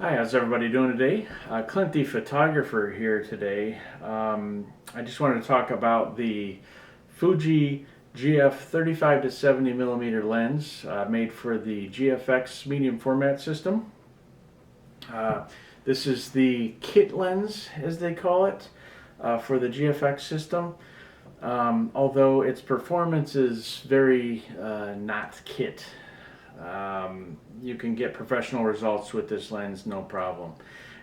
Hi, how's everybody doing today? Clint the photographer here today. I just wanted to talk about the Fuji GF 35 to 70 millimeter lens made for the GFX medium format system. Uh, this is the kit lens, as they call it, for the GFX system. Although its performance is very not kit. You can get professional results with this lens, no problem.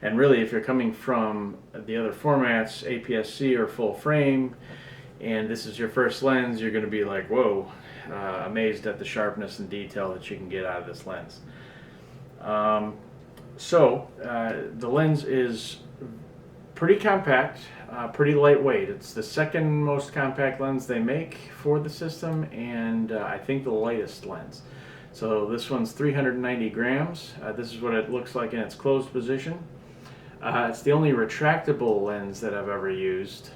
And really, if you're coming from the other formats, APS-C or full frame, and this is your first lens, you're going to be like, whoa, amazed at the sharpness and detail that you can get out of this lens. The lens is pretty compact, pretty lightweight. It's the second most compact lens they make for the system, and I think the lightest lens. So this one's 390 grams. This is what it looks like in its closed position. It's the only retractable lens that I've ever used.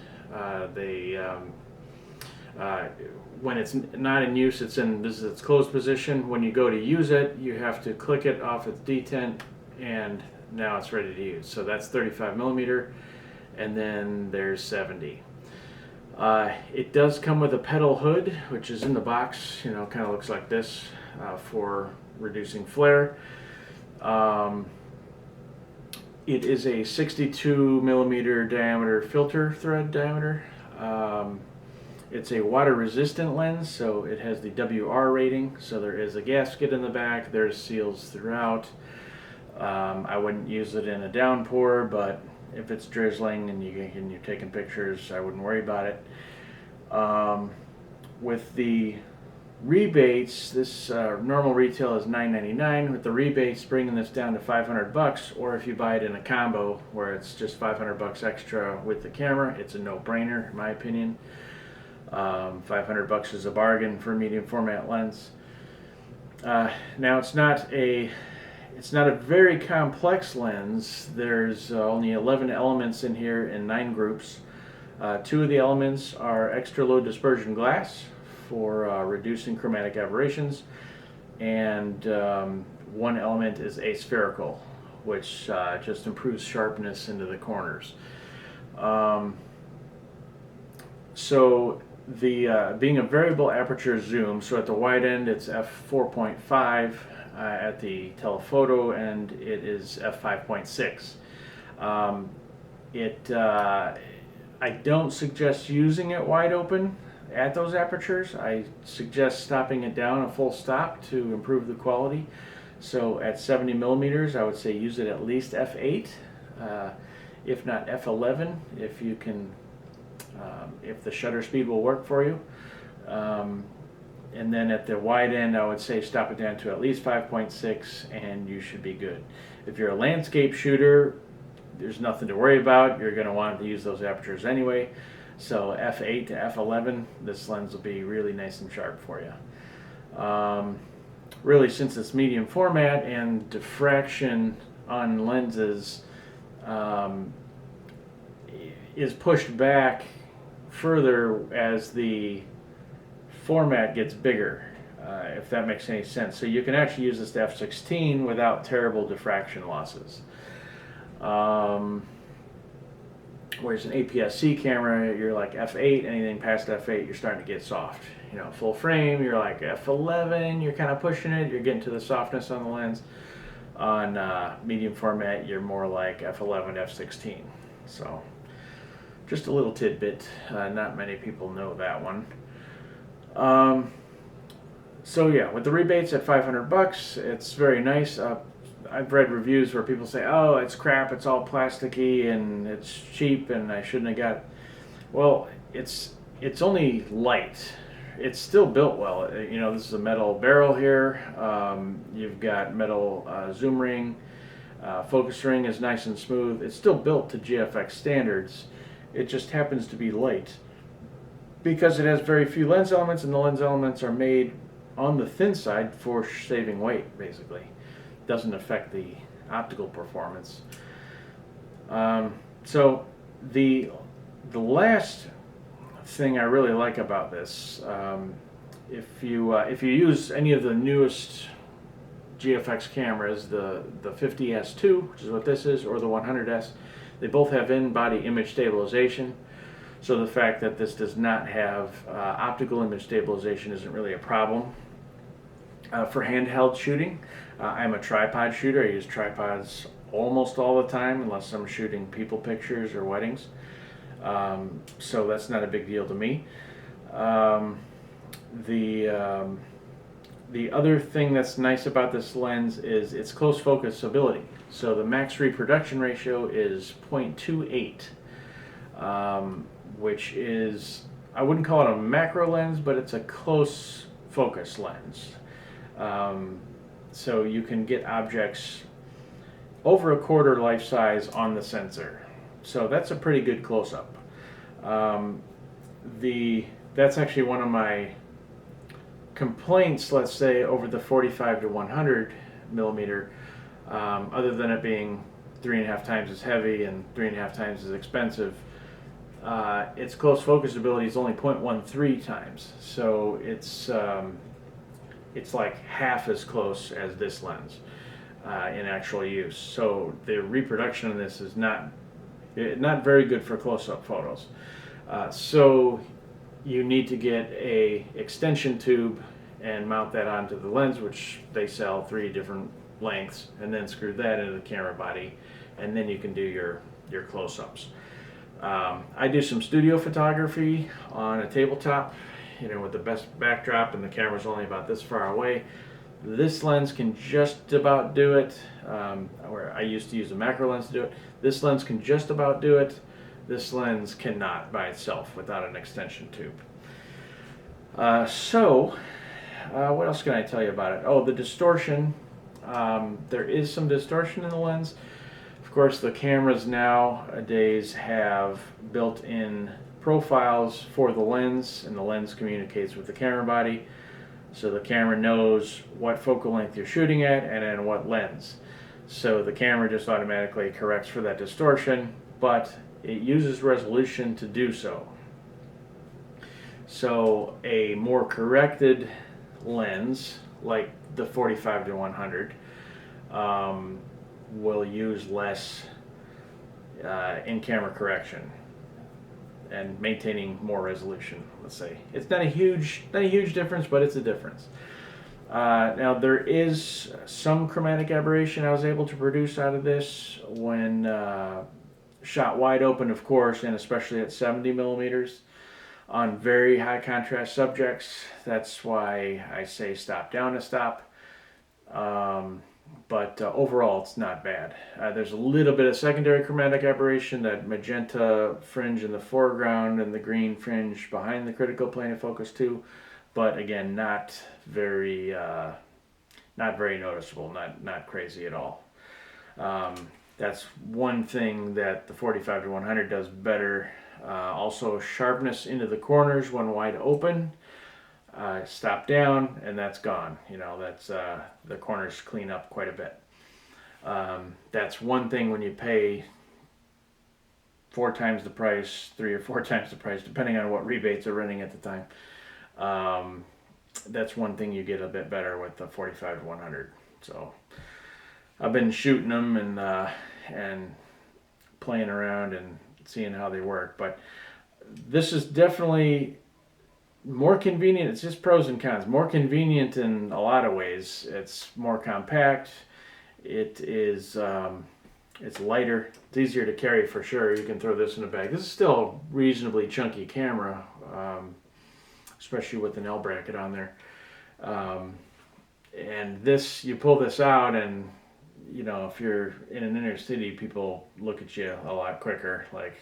When it's not in use, this is its closed position. When you go to use it, you have to click it off its detent, and now it's ready to use. So that's 35 millimeter, and then there's 70. It does come with a petal hood, which is in the box. Kind of looks like this for reducing flare. It is a 62 millimeter diameter filter thread diameter. It's a water resistant lens, so it has the WR rating. So there is a gasket in the back. There's seals throughout. I wouldn't use it in a downpour, but if it's drizzling and you're taking pictures, I wouldn't worry about it. With the rebates, this normal retail is $9.99. With the rebates, bringing this down to $500, or if you buy it in a combo where it's just $500 extra with the camera, it's a no-brainer in my opinion. $500 is a bargain for a medium format lens. Now it's not a very complex lens. There's only 11 elements in here in 9 groups. 2 of the elements are extra low dispersion glass for reducing chromatic aberrations, and 1 element is aspherical, which just improves sharpness into the corners. Being a variable aperture zoom, so at the wide end it's f4.5, at the telephoto end it is f5.6. I don't suggest using it wide open at those apertures. I suggest stopping it down a full stop to improve the quality. So at 70 millimeters, I would say use it at least f8, if not f11, if you can, if the shutter speed will work for you. And then at the wide end, I would say stop it down to at least 5.6 and you should be good. If you're a landscape shooter, there's nothing to worry about. You're going to want to use those apertures anyway. So f8 to f11, this lens will be really nice and sharp for you. Really, since it's medium format and diffraction on lenses is pushed back further as the format gets bigger, if that makes any sense. So you can actually use this to f16 without terrible diffraction losses. Whereas an APS-C camera, you're like f8, anything past f8, you're starting to get soft. Full frame, you're like f11, you're kind of pushing it, you're getting to the softness on the lens. On medium format, you're more like f11, f16. So, just a little tidbit. Not many people know that one. With the rebates at $500, it's very nice. I've read reviews where people say, oh, it's crap, it's all plasticky and it's cheap and I shouldn't have got. Well, it's only light. It's still built well. This is a metal barrel here. You've got metal zoom ring. Focus ring is nice and smooth. It's still built to GFX standards. It just happens to be light because it has very few lens elements, and the lens elements are made on the thin side for saving weight, basically. Doesn't affect the optical performance. So the last thing I really like about this, if you use any of the newest GFX cameras, the 50S2, which is what this is, or the 100S, they both have in-body image stabilization. So the fact that this does not have optical image stabilization isn't really a problem. For handheld shooting, I'm a tripod shooter. I use tripods almost all the time unless I'm shooting people pictures or weddings. So that's not a big deal to me. The other thing that's nice about this lens is its close focus ability. So the max reproduction ratio is 0.28, which is, I wouldn't call it a macro lens, but it's a close focus lens. So you can get objects over a quarter life size on the sensor. So that's a pretty good close-up. That's actually one of my complaints, let's say, over the 45 to 100 millimeter, other than it being 3.5 times as heavy and 3.5 times as expensive. Its close focus ability is only 0.13 times, so it's like half as close as this lens in actual use. So the reproduction of this is not very good for close-up photos. So you need to get a extension tube and mount that onto the lens, which they sell 3 different lengths, and then screw that into the camera body, and then you can do your close-ups. I do some studio photography on a tabletop, with the best backdrop, and the camera's only about this far away. This lens can just about do it, where I used to use a macro lens to do it. This lens can just about do it. This lens cannot by itself without an extension tube. What else can I tell you about it? Oh, the distortion. There is some distortion in the lens. Of course, the cameras nowadays have built-in profiles for the lens, and the lens communicates with the camera body. So the camera knows what focal length you're shooting at and then what lens. So the camera just automatically corrects for that distortion, but it uses resolution to do so. So a more corrected lens, like the 45 to 100, will use less in-camera correction and maintaining more resolution, let's say. It's not a huge difference, but it's a difference. Now there is some chromatic aberration I was able to produce out of this when shot wide open, of course, and especially at 70 millimeters on very high contrast subjects. That's why I say stop down a stop. But overall, it's not bad. There's a little bit of secondary chromatic aberration, that magenta fringe in the foreground and the green fringe behind the critical plane of focus too. But again, not very noticeable, not crazy at all. That's one thing that the 45 to 100 does better. Also, sharpness into the corners when wide open. Stop down and that's gone. That's the corners clean up quite a bit. That's one thing when you pay 4 times the price, 3 or 4 times the price, depending on what rebates are running at the time. That's one thing you get a bit better with the 45 to 100. So I've been shooting them and playing around and seeing how they work. But this is definitely more convenient. It's just pros and cons. More convenient in a lot of ways. It's more compact. It is it's lighter. It's easier to carry for sure. You can throw this in a bag. This is still a reasonably chunky camera, especially with an L bracket on there. And this, you pull this out, and if you're in an inner city, people look at you a lot quicker, like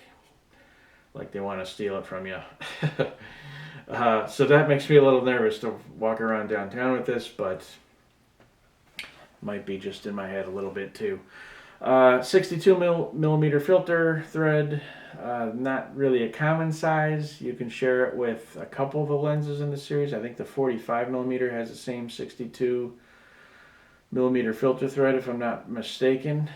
they want to steal it from you. So that makes me a little nervous to walk around downtown with this, but might be just in my head a little bit too. 62 millimeter filter thread, not really a common size. You can share it with a couple of the lenses in the series. I think the 45 millimeter has the same 62 millimeter filter thread, if I'm not mistaken.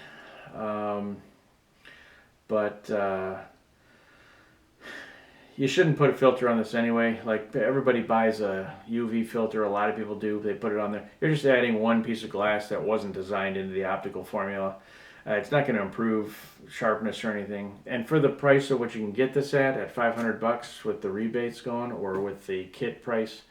You shouldn't put a filter on this anyway. Like, everybody buys a UV filter, a lot of people do, they put it on there. You're just adding one piece of glass that wasn't designed into the optical formula. It's not going to improve sharpness or anything. And for the price of what you can get this at $500 with the rebates going, or with the kit price,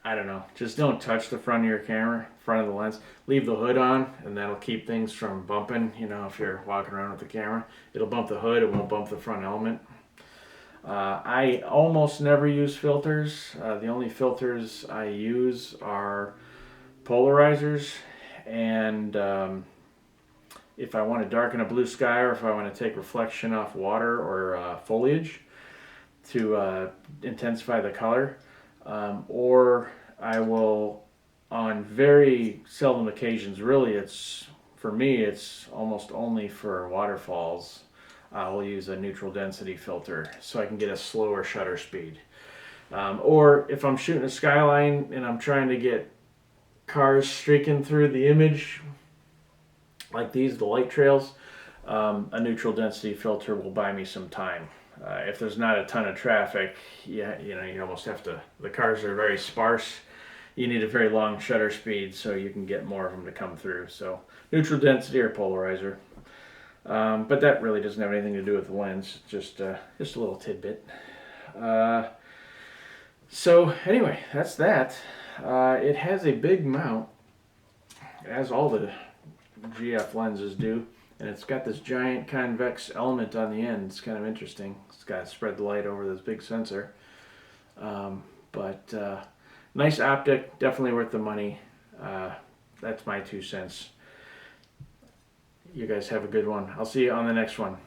I don't know. Just don't touch the front of your camera, front of the lens. Leave the hood on, and that'll keep things from bumping. You know, if you're walking around with the camera, it'll bump the hood. It won't bump the front element. I almost never use filters. The only filters I use are polarizers, and if I want to darken a blue sky, or if I want to take reflection off water or foliage to intensify the color. Or I will, on very seldom occasions, really for me it's almost only for waterfalls, I will use a neutral density filter so I can get a slower shutter speed. Or if I'm shooting a skyline and I'm trying to get cars streaking through the image, like these, the light trails, a neutral density filter will buy me some time. If there's not a ton of traffic, you almost have to, the cars are very sparse, you need a very long shutter speed so you can get more of them to come through. So neutral density or polarizer. But that really doesn't have anything to do with the lens, just a little tidbit. So anyway, that's that. It has a big mount, as all the GF lenses do. And it's got this giant convex element on the end. It's kind of interesting. It's got to spread the light over this big sensor. But nice optic, definitely worth the money. That's my 2 cents. You guys have a good one. I'll see you on the next one.